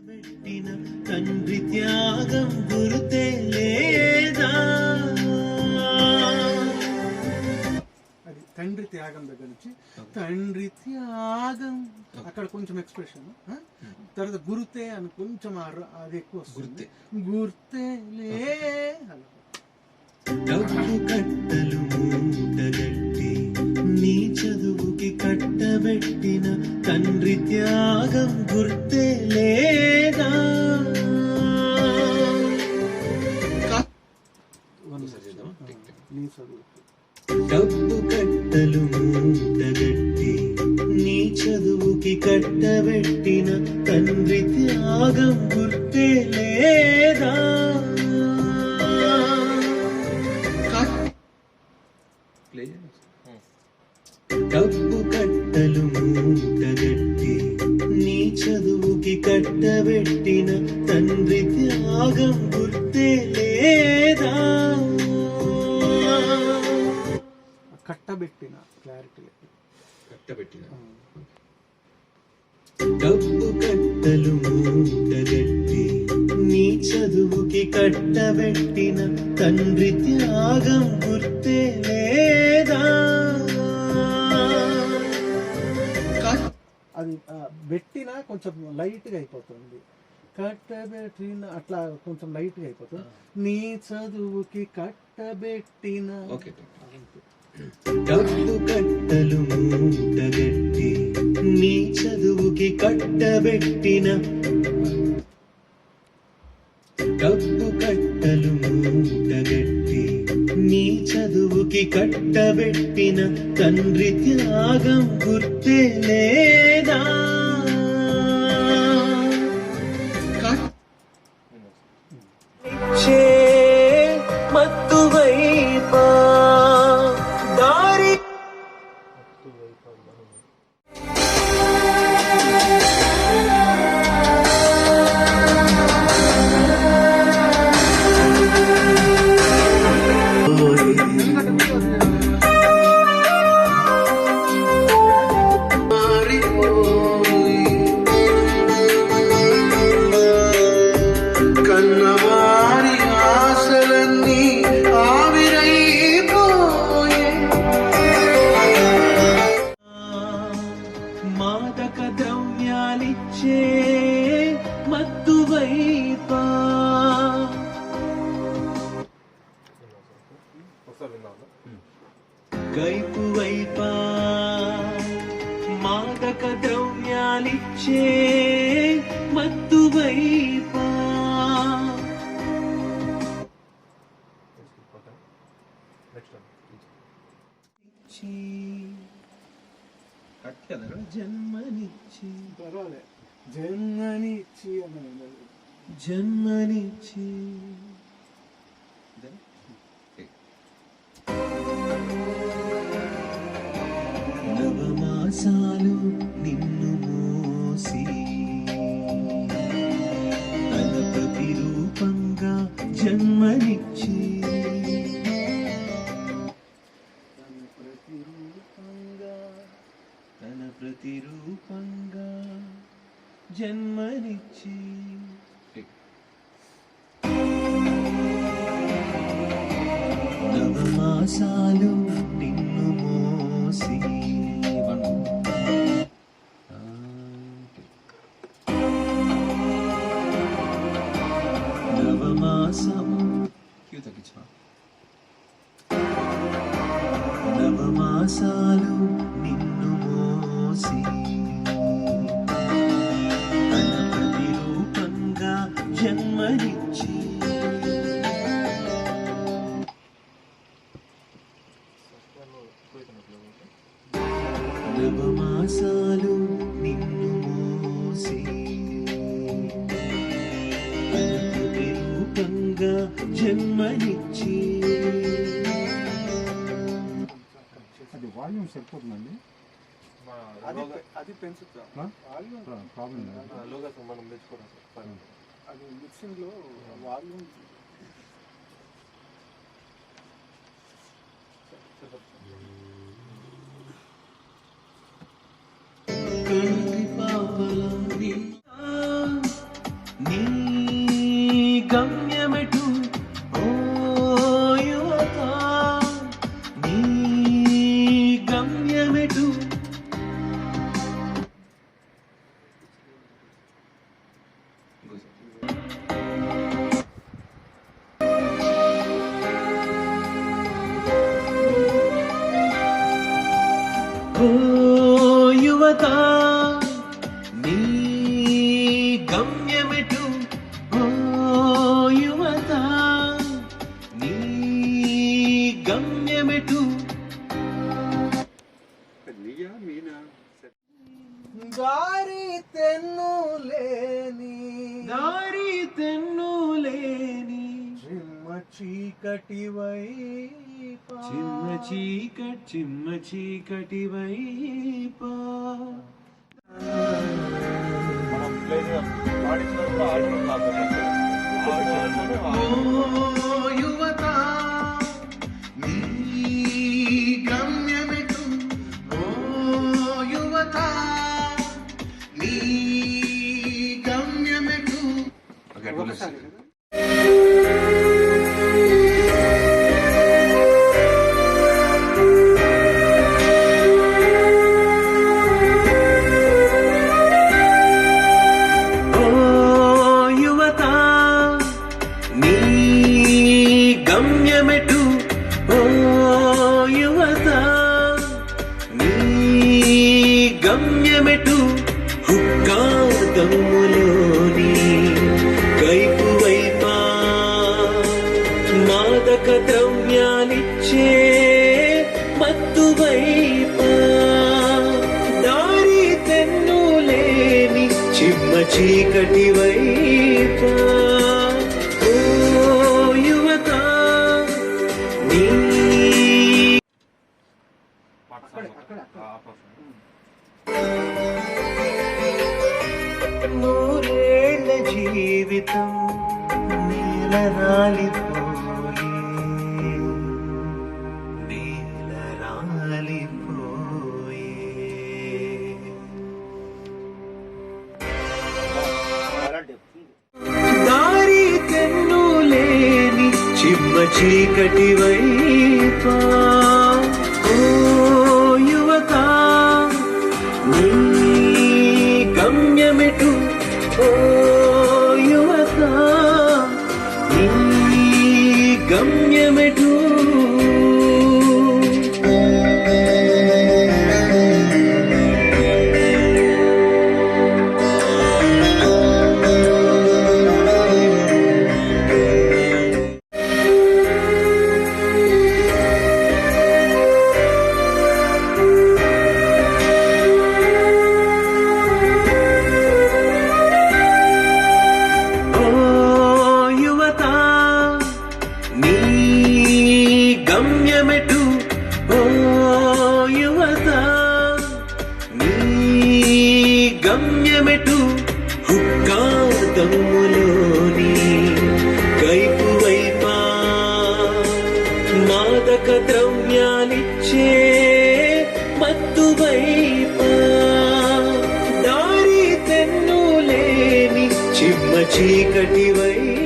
పెట్టిన తండ్రి త్యాగం గుర్తే లేదా. అది తండ్రి త్యాగం దగ్గర నుంచి తండ్రి త్యాగం అక్కడ కొంచెం ఎక్స్ప్రెషన్, తర్వాత గుర్తే అని కొంచెం అది ఎక్కువ వస్తుంది. గుర్తే లే డబ్బు కట్టలు మూటగట్టి నీ చదువుకి కట్టబెట్టిన తండ్రి త్యాగం గుర్తే లేదా. డబ్బు కట్టలు మూటగట్టి నీ చదువుకి కట్టబెట్టిన తండ్రి త్యాగం గుర్తే లేదా. డబ్బు కట్టలు మూటగట్టి నీ చదువుకి కట్టబెట్టిన తండ్రి త్యాగం గుర్తే లేదా. కట్టబెట్టిన క్లారిటీ కట్టబెట్టిన డబ్బు కట్టలు మూటగట్టి నీ చదువుకి కట్టబెట్టిన తండ్రి త్యాగం గుర్తే లేదా. అది పెట్టినా కొంచెం లైట్గా అయిపోతుంది, కట్టబెట్టిన అట్లా కొంచెం లైట్గా అయిపోతుంది. నీ చదువుకి కట్టబెట్టిన డబ్బు కట్టలు మూటగట్టి నీ చదువుకి కట్టబెట్టిన డబ్బు కట్టలు మూటగట్టి నీ చదువుకి కట్టబెట్టిన తండ్రి త్యాగం గుర్తే లేదా. మత్తువైపా దారి కన్నవారి ఆశలన్నీ ఆవిరైపోయే. మాదక ద్రవ్యాలిచ్చే మత్తువైపా కైపు వైపా మాదక ద్రవ్యాలిచ్చే మత్తువైపా జన్మనిచ్చి పర్వాలేదు, జన్మనిచ్చి జన్మనిచ్చి నవమాసాలు నిన్ను మోసి తన ప్రతిరూపంగా జన్మనిచ్చి తన ప్రతిరూపంగా జన్మనిచ్చి నవమాసాలు నిన్ను మోసి నవమాసం నవమాసాలు నిన్ను మోసి తన ప్రతిరూపంగా జన్మనిచ్చి నవమాసాలు నిన్ను మోసి తన ప్రతిరూపంగా జన్మనిచ్చి. అది వాల్యూమ్ సరిపోతుందండి, అది పెంచుతా ప్రాబ్లం లోగా మనం తెచ్చుకోవడం సార్. అది మిక్సింగ్లో వాల్యూమ్ కంటి పాపలా ఓ యువత నీ గమ్యమెటు ఓ యువత నీ గమ్యమెటు దారి తెన్నులేని దారి తెన్నులేని చిమ్మ చీకటి వైపా చిమ్మ చీకటి వైపా మనం ప్లేస్ పాడించినప్పుడు ఆడియో ఓ యువత నీ గమ్యమెటు ఓ యువత నీ గమ్యమెటు ఒకసారి కదా. ఓ యువత నీ గమ్యమెటు ఓ యువత నీ గమ్యమెటు హుక్కాదమ్ములోని కైపు వైపా మాదక ద్రవ్యాలిచ్చే మత్తు వైపా దారి తెన్నులేని చిమ్మ చీకటి వైపా ఓ యువత నీ నూరేళ్ల జీవితం నేలరాలిపోయే దారి తెన్నులేని చిమ్మ చీకటి వైపా ఓ యువత నీ గమ్యమెటు ఓ యువత నీ గమ్యమెటు ఓ యువత నీ గమ్యమెటు ఓ యువత నీ గమ్యమెటు హుక్కాదమ్ములోని కైపు వైపా మాదక ద్రవ్యాలిచ్చే మత్తు వైపా దారి తెన్నులేని చిమ్మ చీకటి వైపా